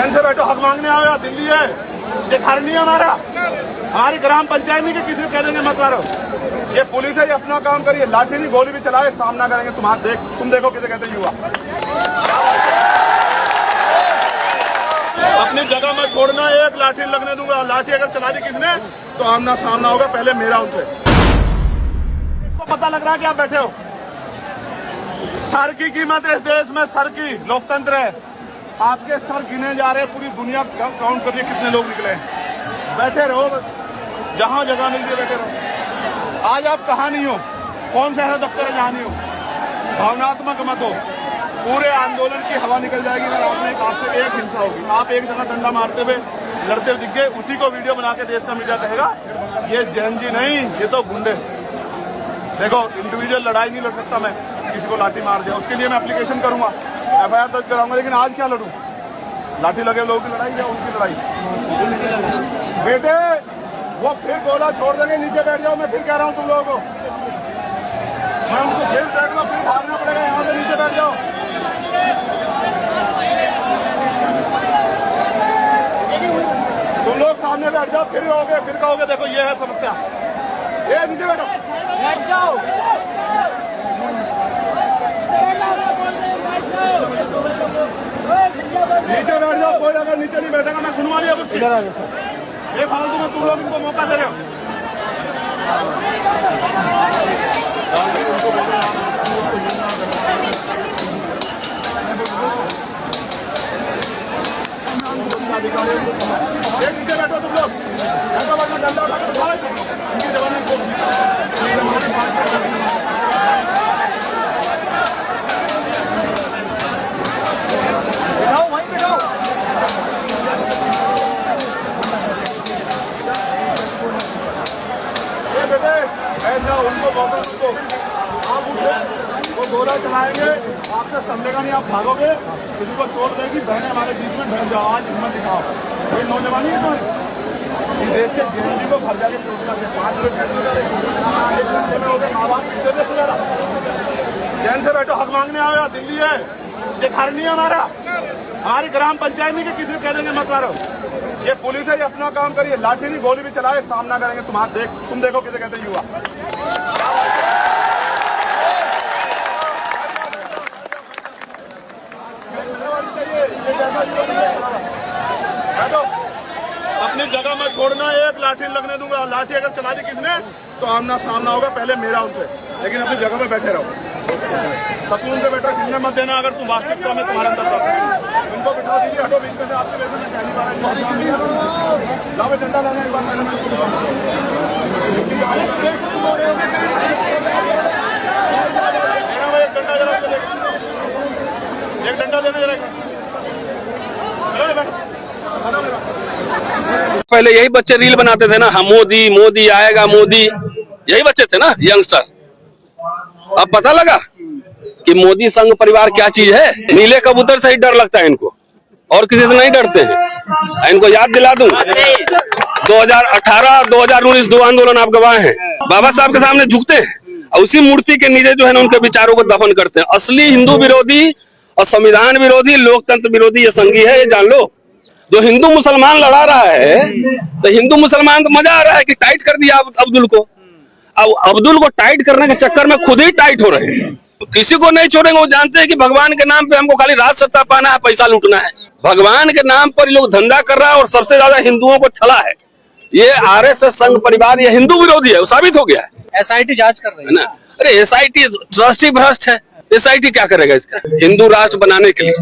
चैन से बैठो, हक मांगने आओ या दिल्ली है, ये घर नहीं है हमारा, हमारी ग्राम पंचायत नहीं कि किसी को कह देंगे मत मारो। ये पुलिस है, ये अपना काम करिए, लाठी नहीं गोली भी चलाए सामना करेंगे। तुम देखो किसे कहते हैं युवा। अपनी जगह में छोड़ना, एक लाठी लगने दूंगा। लाठी अगर चला दी किसने तो आमना सामना होगा, पहले मेरा उनसे। तो पता लग रहा है कि आप बैठे हो। सर की कीमत है इस देश में, सर की लोकतंत्र है। आपके सर गिने जा रहे हैं, पूरी दुनिया काउंट करिए कितने लोग निकले हैं। बैठे रहो, जहां जगह मिलती है बैठे रहो। आज आप कहाँ नहीं हो, कौन सा है दफ्तर है जहाँ नहीं हो। भावनात्मक मत हो, पूरे आंदोलन की हवा निकल जाएगी अगर आपसे एक हिंसा होगी। आप एक जगह डंडा मारते हुए लड़ते हुए दिख गए, उसी को वीडियो बना के देश का मीडिया कहेगा ये जैन जी नहीं, ये तो गुंडे। देखो, इंडिविजुअल लड़ाई नहीं लड़ सकता मैं, किसी को लाठी मार दिया उसके लिए मैं एप्लीकेशन करूंगा, FIR दर्ज कराऊंगा, लेकिन आज क्या लड़ूं? लाठी लगे लोगों की लड़ाई या उनकी लड़ाई? बेटे वो फिर गोला छोड़ देंगे, नीचे बैठ जाओ। मैं फिर कह रहा हूं तुम लोगों को, मैं उनको फिर देख लो, फिर भागना पड़ेगा, यहाँ से नीचे बैठ जाओ। तुम लोग सामने बैठ जाओ, फिर कहोगे देखो ये है समस्या। ये नीचे बैठो, बैठ जाओ। नीचे बैठ जाओ, कोई अगर नीचे नहीं बैठेगा मैं सुनवा लिया उसकी। ये फालतू में तुम लोग इनको मौका दे रहे हो। नीचे बैठो तुम लोग, डंडा उठा के उठाओ इनकी जवानी को। उनको आप उठे, वो गोला चलाएंगे, आपसे समझेगा नहीं, आप भागोगे, किसी को चोट देगी। बहने हमारे बीच में बहन जाओ, आज हिम्मत दिखाओ। कोई नौजवानी है तो इस देश के GNG को घर जाके सोचना चाहिए। 5 लोग में हो गए, माँ बाप किससे दे सुना। चैन से बैठो, हक मांगने आओ या दिल्ली है, ये घर नहीं है हमारा, हमारी ग्राम पंचायत नहीं कि किसी को कह देंगे मत मारो। ये पुलिस है, ये अपना काम करिए, लाठी नहीं गोली भी चलाए सामना करेंगे। तुम देखो किसे कहते हैं युवा। अपनी जगह में छोड़ना, एक लाठी लगने दूंगा। लाठी अगर चला दी किसने तो आमना सामना होगा, पहले मेरा उनसे। लेकिन अपनी जगह में बैठे रहो, सकून से बैठो, किसने मत देना अगर तुम वास्तविकता में तुम्हारे अंदर करते। उनको बिठा दीजिए, हटो बीच में से। आपके वैसे में पहली बार लाओ झंडा लाना एक बार। एक डंडा देना जरा। पहले यही बच्चे रील बनाते थे ना, हम मोदी मोदी आएगा मोदी, यही बच्चे थे ना यंगस्टर। अब पता लगा कि मोदी संघ परिवार क्या चीज है। नीले कबूतर से ही डर लगता है इनको, और किसी से नहीं डरते हैं। इनको याद दिला दूं, 2018 2019 दो आंदोलन आप गवाह हैं। बाबा साहब के सामने झुकते हैं और उसी मूर्ति के नीचे जो है ना उनके विचारों को दफन करते हैं। असली हिंदू विरोधी और संविधान विरोधी, लोकतंत्र विरोधी ये संघी है, ये जान लो। जो हिंदू मुसलमान लड़ा रहा है, तो हिंदू मुसलमान तो मजा आ रहा है कि टाइट कर दिया अब्दुल को। अब अब्दुल को टाइट करने के चक्कर में खुद ही टाइट हो रहे हैं। किसी को नहीं छोड़ेंगे। वो जानते हैं कि भगवान के नाम पे हमको खाली राज सत्ता पाना है, पैसा लूटना है। भगवान के नाम पर लोग धंधा कर रहा है और सबसे ज्यादा हिंदुओं को छला है। ये RSS संघ परिवार ये हिंदू विरोधी है, वो साबित हो गया है। SIT जांच कर रही है ना। अरे SIT ट्रस्टी भ्रष्ट है। SIT क्या करेगा इसका? हिंदू राष्ट्र बनाने के लिए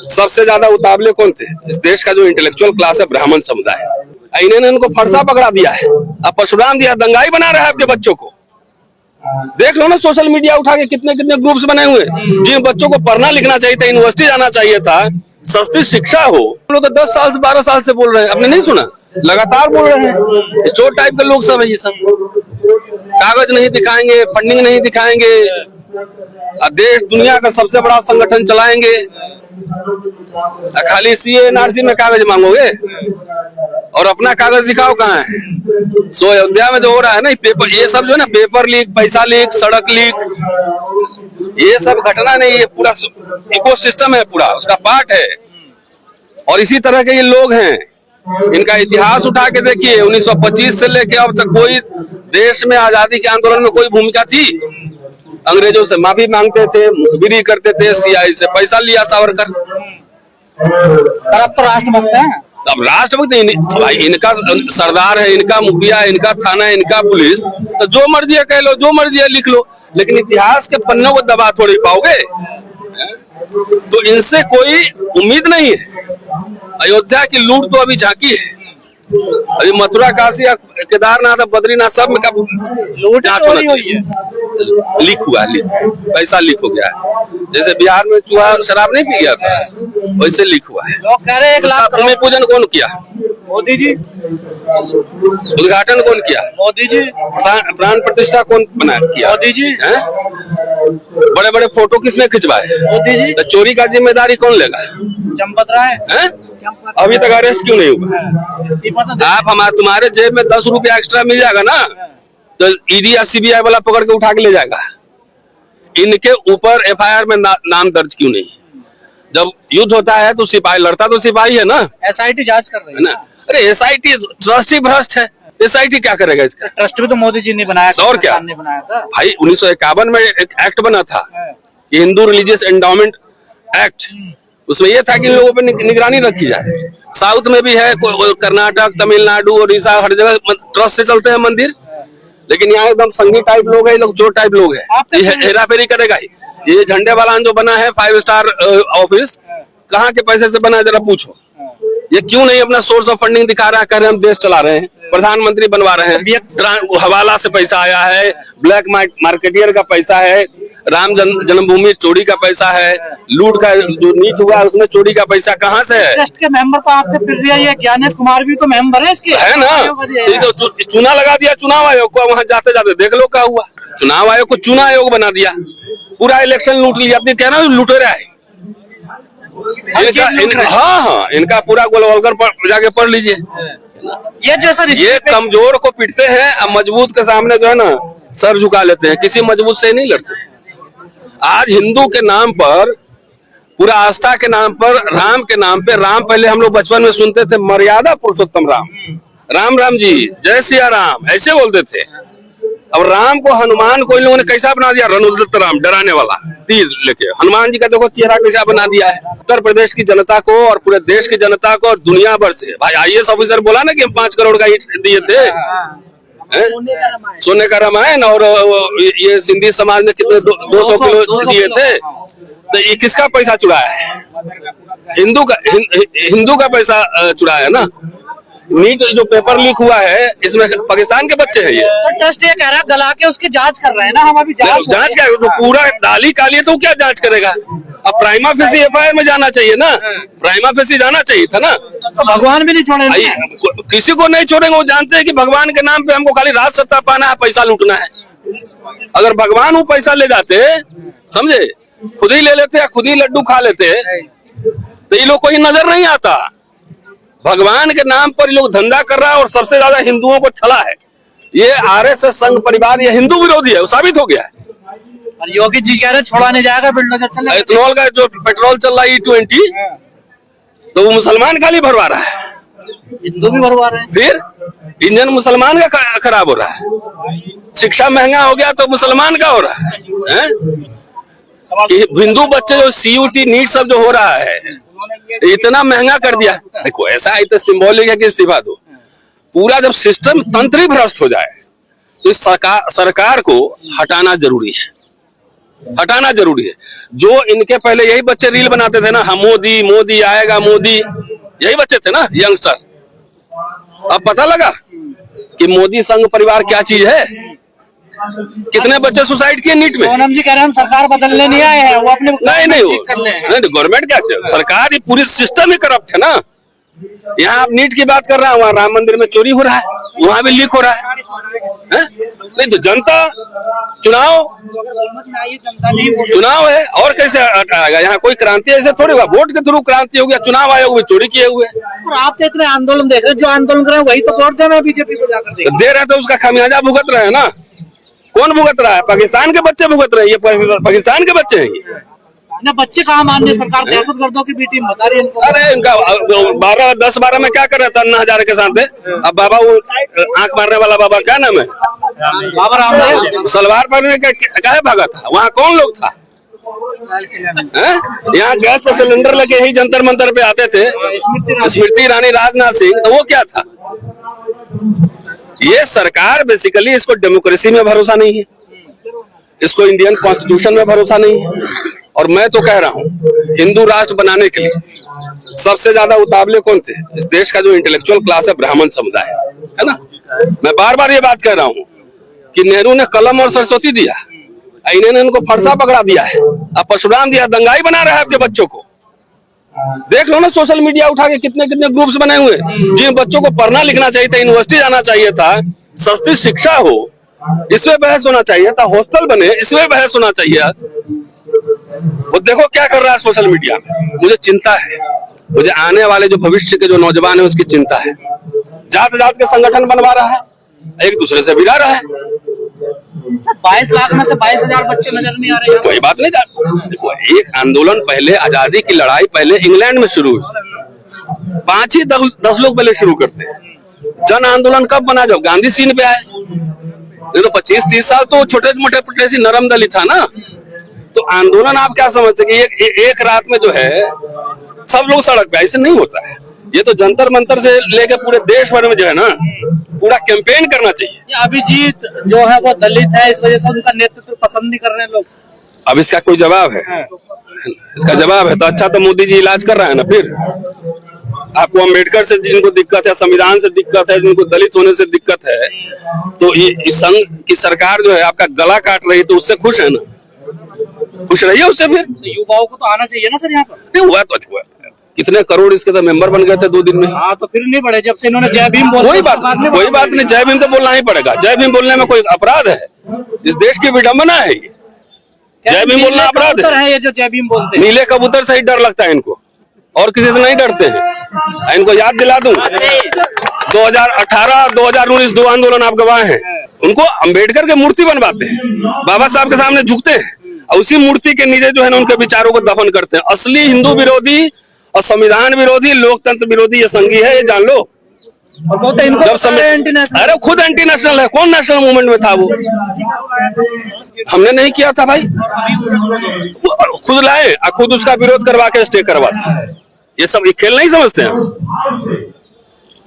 सबसे ज्यादा उतावले कौन थे? इस देश का जो इंटेलेक्चुअल क्लास है, ब्राह्मण समुदाय। इन्होंने इनको फरसा पकड़ा दिया है, अब परशुराम दिया, दंगाई बना रहा है आपके बच्चों को। देख लो ना सोशल मीडिया उठा के कितने कितने ग्रुप्स बने हुए। जिन बच्चों को पढ़ना लिखना चाहिए था, यूनिवर्सिटी जाना चाहिए था, सस्ती शिक्षा हो, लोग तो 10 साल से 12 साल से बोल रहे हैं। आपने नहीं सुना? लगातार बोल रहे हैं। चोर टाइप के लोग सब है ये सब। कागज नहीं दिखाएंगे, फंडिंग नहीं दिखाएंगे, देश दुनिया का सबसे बड़ा संगठन चलाएंगे, खाली CA NRC में कागज मांगोगे और अपना कागज दिखाओ कहाँ है। सो अयोध्या में जो हो रहा है ना पेपर, ये सब जो है ना, पेपर लीक, पैसा लीक, सड़क लीक, ये सब घटना नहीं, ये पूरा इकोसिस्टम है, पूरा उसका पार्ट है। और इसी तरह के ये लोग हैं, इनका इतिहास उठा के देखिए, 1925 से लेके अब तक कोई देश में आजादी के आंदोलन में कोई भूमिका थी? अंग्रेजों से माफी मांगते थे, मुखबिरी करते थे, सीआई से पैसा लिया सावरकर। पर अब तो राष्ट्रभक्त हैं। अब राष्ट्रपति भाई इनका सरदार है, इनका मुखिया, इनका थाना, इनका पुलिस, तो जो मर्जी है कह लो, जो मर्जी है लिख लो, लेकिन इतिहास के पन्नों को दबा थोड़ी पाओगे। तो इनसे कोई उम्मीद नहीं है। अयोध्या की लूट तो अभी झांकी है, अभी मथुरा, काशी, केदारनाथ, बद्रीनाथ सब में का लूट जांच होना चाहिए। लीक हुआ, पैसा लीक हो गया है। जैसे बिहार में चूहा शराब नहीं पी गया था, वैसे लीक हुआ है। लोग कह रहे हैं 1 लाख भूमि पूजन कौन किया? मोदी जी। उद्घाटन कौन किया? मोदी जी। प्राण प्रतिष्ठा कौन किया? मोदी जी। बड़े बड़े फोटो किसने खिंचवाए? मोदी जी। तो चोरी का जिम्मेदारी कौन लेगा? चंपत राय। अभी तक अरेस्ट क्यों नहीं हुआ? इस्तीफा तो आप तुम्हारे जेब में 10 रुपया एक्स्ट्रा मिल जाएगा ना, तो ईडी या सीबीआई वाला पकड़ के उठा के ले जाएगा। इनके ऊपर एफआईआर में नाम दर्ज क्यों नहीं? जब युद्ध होता है तो सिपाही लड़ता, तो सिपाही है ना। एसआईटी जांच कर रही है ना। अरे एसआईटी ट्रस्ट ही भ्रष्ट है, एसआईटी क्या करेगा इसका? ट्रस्ट भी तो मोदी जी ने बनाया था, और क्या ने बनाया था भाई। 1951 में एक एक्ट बना था, हिंदू रिलीजियस एंडाउमेंट एक्ट। उसमें यह था कि लोगों पे निगरानी रखी जाए। साउथ में भी है, कर्नाटक, तमिलनाडु, उड़ीसा, हर जगह ट्रस्ट से चलते हैं मंदिर। लेकिन यहाँ एकदम संघी टाइप लोग है, लोग चोर टाइप लोग है, हेरा फेरी करेगा ही। ये झंडे वाला जो बना है 5 स्टार ऑफिस, कहाँ के पैसे से बना है जरा पूछो। ये क्यों नहीं अपना सोर्स ऑफ फंडिंग दिखा रहा है? कह रहे हम देश चला रहे हैं, प्रधानमंत्री बनवा रहे हैं, हवाला से पैसा आया है, ब्लैक मार्केटियर का पैसा है, राम जन्मभूमि चोरी का पैसा है, लूट का जो नीच हुआ है उसमें चोरी का पैसा कहाँ से है? ट्रस्ट के मेंबर तो आपके फिर रही है, ज्ञानेश कुमार भी तो मेंबर है इसके, है ना। तो चुना लगा दिया चुनाव आयोग को, वहाँ जाते जाते देख लो क्या हुआ। चुनाव आयोग को चुनाव आयोग बना दिया, पूरा इलेक्शन लूट लिया। अपनी कहना लुटेरा है हाँ, इनका पूरा गोलवलकर जाके पढ़ लीजिए। ये जैसा ये कमजोर को पिटते हैं, अब मजबूत के सामने जो है ना सर झुका लेते हैं, किसी मजबूत से नहीं लड़ते। आज हिंदू के नाम पर, पूरा आस्था के नाम पर, राम के नाम पे, राम पहले हम लोग बचपन में सुनते थे मर्यादा पुरुषोत्तम राम, राम राम जी जय सिया राम ऐसे बोलते थे। अब राम को, हनुमान को इन लोगों ने कैसा बना दिया? रणोदत्त राम, डराने वाला तीर लेके। हनुमान जी का देखो चेहरा कैसा बना दिया है। उत्तर प्रदेश की जनता को और पूरे देश की जनता को और दुनिया भर से, भाई आईएएस ऑफिसर बोला ना कि हम 5 करोड़ का ईंट दिए थे, सोने का रामायण। और ये सिंधी समाज ने कितने 200 किलो दिए थे। तो ये किसका पैसा चुराया है? हिंदू का पैसा चुराया है ना। नीट जो पेपर लीक हुआ है, इसमें पाकिस्तान के बच्चे हैं। ये ट्रस्ट ये कह रहा है गला के उसकी जांच कर रहे हैं ना, हम अभी जांच क्या तो पूरा डाली काली है, तो क्या जांच करेगा? अब प्राइमा फेसी एफआईआर में जाना चाहिए ना, प्राइमा फेसी जाना चाहिए था ना। तो भगवान भी नहीं छोड़ेंगे, किसी को नहीं छोड़ेंगे। वो जानते हैं कि भगवान के नाम पे हमको खाली राज सत्ता पाना है, पैसा लूटना है। अगर भगवान वो पैसा ले जाते, समझे, खुद ही ले लेते या खुद ही लड्डू खा लेते, तो ये लोग को नजर नहीं आता। भगवान के नाम पर ये लोग धंधा कर रहा है और सबसे ज्यादा हिंदुओं को ठला है। ये आरएसएस संघ परिवार, ये हिंदू विरोधी है, वो साबित हो गया है। और योगी जी कह रहे छोड़ा नहीं जाएगा बिल्डोजर चलेगा। इथेनॉल का जो पेट्रोल चल रहा है E20, तो वो मुसलमान खाली भरवा रहा है, हिंदू भी भरवा रहे हैं। फिर इंजन मुसलमान का खराब हो रहा है। शिक्षा महंगा हो गया तो मुसलमान का हो रहा है। हिंदू बच्चे जो CUT नीट सब जो हो रहा है, इतना महंगा कर दिया। देखो ऐसा है तो सिंबॉलिक है कि इस्तीफा दो। पूरा जब सिस्टम तंत्र ही भ्रष्ट हो जाए तो इस सरकार को हटाना जरूरी है, हटाना जरूरी है। जो इनके पहले यही बच्चे रील बनाते थे ना, हम मोदी मोदी आएगा मोदी, यही बच्चे थे ना यंगस्टर। अब पता लगा कि मोदी संघ परिवार क्या चीज है। कितने बच्चे सुसाइड किए नीट में। सोनम जी कह रहे हैं हम सरकार बदलने नहीं आए हैं, वो अपने नहीं गवर्नमेंट क्या, सरकार, ये पूरी सिस्टम ही करप्ट है ना। यहाँ आप नीट की बात कर रहे हैं, वहाँ राम मंदिर में चोरी हो रहा है, वहाँ भी लीक हो रहा है। नहीं तो जनता चुनाव है और कैसे आएगा? यहाँ कोई क्रांति ऐसे थोड़ी हुआ, वोट के थ्रू क्रांति हो गया। चुनाव आयोग में चोरी किए हुए। और आप तो इतने आंदोलन देख रहे हैं, जो आंदोलन कर रहे हैं वही तो वोट दे रहे हैं बीजेपी को जाकर दे रहे, तो उसका खामियाजा भुगत रहे हैं ना। कौन भुगत रहा है? पाकिस्तान के बच्चे भुगत रहे हैं। ये पाकिस्तान के बच्चे हैं। ना बच्चे कहाँ मान रहे, सरकार दहशत गर्दों की बी टीम बता रही है इनको। अरे इनका 10-12 में क्या कर रहा था अन्ना हजारे के साथ? अब बाबा वो आंख मारने वाला बाबा क्या नाम है, बाबा रामदेव सलवार पहनने का क्या भागा था? वहाँ कौन लोग था? यहाँ गैस का सिलेंडर लेके यही जंतर मंतर पे आते थे स्मृति ईरानी, राजनाथ सिंह, तो वो क्या था? ये सरकार बेसिकली, इसको डेमोक्रेसी में भरोसा नहीं है, इसको इंडियन कॉन्स्टिट्यूशन में भरोसा नहीं है। और मैं तो कह रहा हूँ हिंदू राष्ट्र बनाने के लिए सबसे ज्यादा उतावले कौन थे? इस देश का जो इंटेलेक्चुअल क्लास है, ब्राह्मण समुदाय है ना। मैं बार बार ये बात कह रहा हूँ कि नेहरू ने कलम और सरस्वती दिया, इन्होंने इनको फरसा पकड़ा दिया है, अब परशुराम दिया, दंगाई बना रहा है आपके बच्चों को। देख लो ना सोशल मीडिया उठा के कितने कितने ग्रुप्स बने हुए। जिन बच्चों को पढ़ना लिखना चाहिए था, यूनिवर्सिटी जाना चाहिए था, सस्ती शिक्षा हो, इसमें बहस होना चाहिए था, हॉस्टल बने, इसमें बहस होना चाहिए। वो देखो क्या कर रहा है सोशल मीडिया में। मुझे चिंता है, मुझे आने वाले जो भविष्य के जो नौजवान है उसकी चिंता है। जात जात के संगठन बनवा रहा है, एक दूसरे से बिगा रहा है। 22 लाख में से 22,000 बच्चे नजर नहीं आ रहे हैं। कोई बात नहीं, देखो एक आंदोलन पहले, आजादी की लड़ाई पहले इंग्लैंड में शुरू हुई थी। 5 ही 10 लोग पहले शुरू करते हैं। जन आंदोलन कब बना? जब गांधी सीन पे आए। नहीं तो 25-30 साल तो छोटे मोटे सी नरम दल ही था ना। तो आंदोलन आप क्या समझते कि एक रात में जो है सब लोग सड़क पे? ऐसे नहीं होता है। ये तो जंतर मंतर से लेकर पूरे देश भर में जो है ना पूरा कैंपेन करना चाहिए। अभिजीत जो है वो दलित है, इस वजह से उनका नेतृत्व पसंद नहीं कर रहे लोग। अब इसका कोई जवाब है? इसका जवाब है तो अच्छा, तो मोदी जी इलाज कर रहा है ना। फिर आपको अम्बेडकर से जिनको दिक्कत है, संविधान से दिक्कत है, जिनको दलित होने से दिक्कत है, तो ये संघ की सरकार जो है आपका गला काट रही, तो उससे खुश है ना? खुश रहिए उससे। फिर युवाओं को तो आना चाहिए ना सर यहाँ पर। नहीं हुआ तो हुआ, कितने करोड़ इसके तो मेंबर बन गए थे 2 दिन में। हाँ तो फिर नहीं बढ़े जब से इन्होंने जय भीम बोला। कोई बात नहीं, जय भीम तो बोलना ही पड़ेगा। जय भीम बोलने में कोई अपराध है? इस देश की विडंबना है ये। जय भीम बोलना अपराध है? ये जो जय भीम बोलते हैं, नीले कबूतर से ही डर लगता है इनको, और किसी से नहीं डरते हैं। इनको याद दिला दूं, 2018 2019 2 आंदोलन आप गवाह हैं। उनको अम्बेडकर के मूर्ति बनवाते हैं, बाबा साहब के सामने झुकते हैं, और उसी मूर्ति के नीचे जो है ना उनके विचारों को दफन करते हैं। असली हिंदू विरोधी और संविधान विरोधी, लोकतंत्र विरोधी ये संघी है, ये जान लो। और वो तो इनको अरे खुद एंटी नेशनल है। कौन नेशनल मूवमेंट में था वो? हमने नहीं किया था भाई, खुद लाए, खुद उसका विरोध करवा के स्टे करवाता है। ये सब ये खेल नहीं समझते हैं।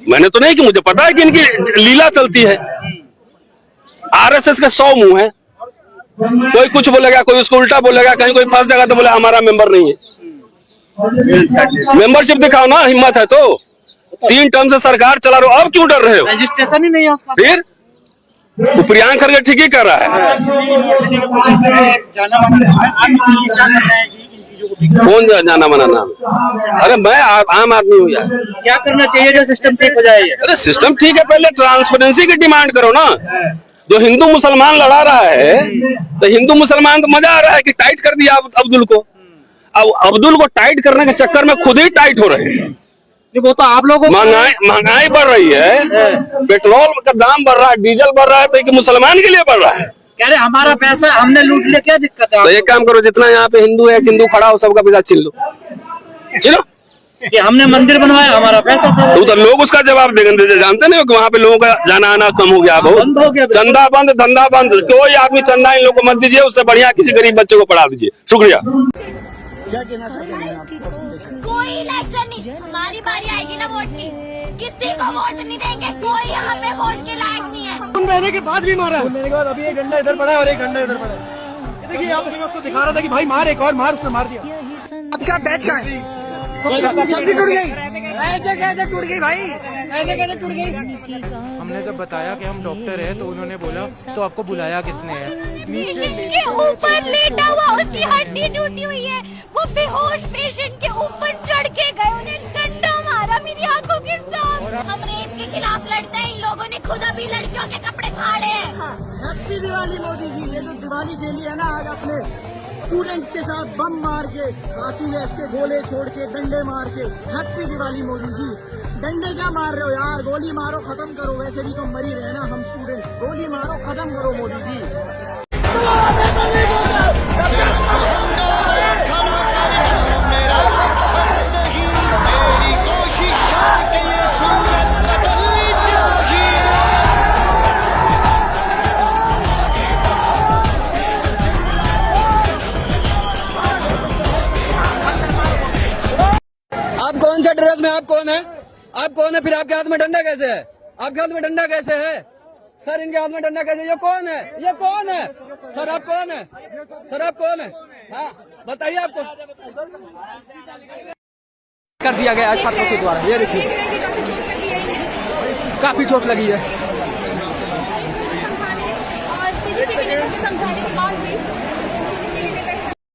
मैंने तो नहीं कि, मुझे पता है कि इनकी लीला चलती है। आरएसएस के 100 मुंह है, कोई कुछ बोलेगा, कोई उसको उल्टा बोलेगा, कहीं कोई फंस जाएगा तो बोले हमारा मेंबर नहीं है। मेंबरशिप दिखाओ ना, हिम्मत है तो। 3 टर्म से सरकार चला रहे हो, अब क्यों डर रहे हो? रजिस्ट्रेशन ही नहीं है उसका। फिर प्रियांक खड़गे ठीक ही कर रहा है। कौन जाना मना नाम? अरे मैं आम आदमी हूँ यार। क्या करना चाहिए जो सिस्टम ठीक हो जाए? अरे सिस्टम ठीक है, पहले ट्रांसपेरेंसी की डिमांड करो ना। जो हिंदू मुसलमान लड़ा रहा है, तो हिंदू मुसलमान तो मजा आ रहा है कि टाइट कर दिया अब्दुल को। अब अब्दुल को टाइट करने के चक्कर में खुद ही टाइट हो रहे हैं। वो तो आप लोगों महंगाई बढ़ रही है, पेट्रोल का दाम बढ़ रहा है, डीजल बढ़ रहा है, तो मुसलमान के लिए बढ़ रहा है। कह रहे हमारा पैसा हमने लूट लिया, क्या दिक्कत है? तो एक काम करो, जितना यहाँ पे हिंदू है, हिंदू खड़ा हो, सबका पैसा छीन लो। चलो, कि हमने मंदिर बनवाया, हमारा पैसा था। तो लोग उसका जवाब देंगे। जानते नहीं हो कि वहाँ पे लोगों का जाना आना कम हो गया, बहुत चंदा बंद, धंधा बंद। कोई आदमी चंदा इन लोगों को मत दीजिए, उससे बढ़िया किसी गरीब बच्चे को पढ़ा दीजिए। शुक्रिया। कोई इलेक्शन नहीं, हमारी बारी आएगी ना वोट की, किसी को वोट नहीं देंगे, कोई यहाँ पे वोट के लायक नहीं है। खून बहने के बाद भी मारा, मेरे के बाद अभी एक डंडा इधर पड़ा है और एक डंडा इधर पड़ा है। देखिए आप, मैं उसको दिखा रहा था कि भाई मार, एक और मार, उसने मार दिया। अब क्या बैच का है? सब्जी टूट गई, ऐसे कैसे टूट गई भाई, ऐसे कैसे टूट गई? हमने जब बताया कि हम डॉक्टर हैं तो उन्होंने बोला तो आपको बुलाया किसने है? पेशेंट के ऊपर लेटा हुआ, उसकी हड्डी टूटी हुई है, वो बेहोश पेशेंट के ऊपर चढ़ के गए, उन्हें डंडा मारा मेरी आंखों के सामने। हम रेप के खिलाफ लड़ते हैं, इन लोगों ने खुद अभी लड़कियों के कपड़े फाड़े हैं। हैप्पी दिवाली मोदी जी। ये जो दिवाली खेली है ना आज अपने स्टूडेंट्स के साथ, बम मार के, आंसू गैस के गोले छोड़ के, डंडे मार के, हैप्पी दिवाली मोदी जी। डंडे क्या मार रहे हो यार, गोली मारो, खत्म करो। वैसे भी तो मर ही रहे ना हम स्टूडेंट्स, गोली मारो, खत्म करो मोदी जी। ड्रेस में आप कौन है? आप कौन है? फिर आपके हाथ में डंडा कैसे है? आपके हाथ में डंडा कैसे है? सर इनके हाथ में डंडा कैसे? ये कौन है? ये कौन है? सर आप कौन है? सर आप कौन है? हाँ बताइए आपको कर दिया गया है छात्रों के द्वारा। ये देखिए काफी चोट लगी है। और समझाने के बाद भी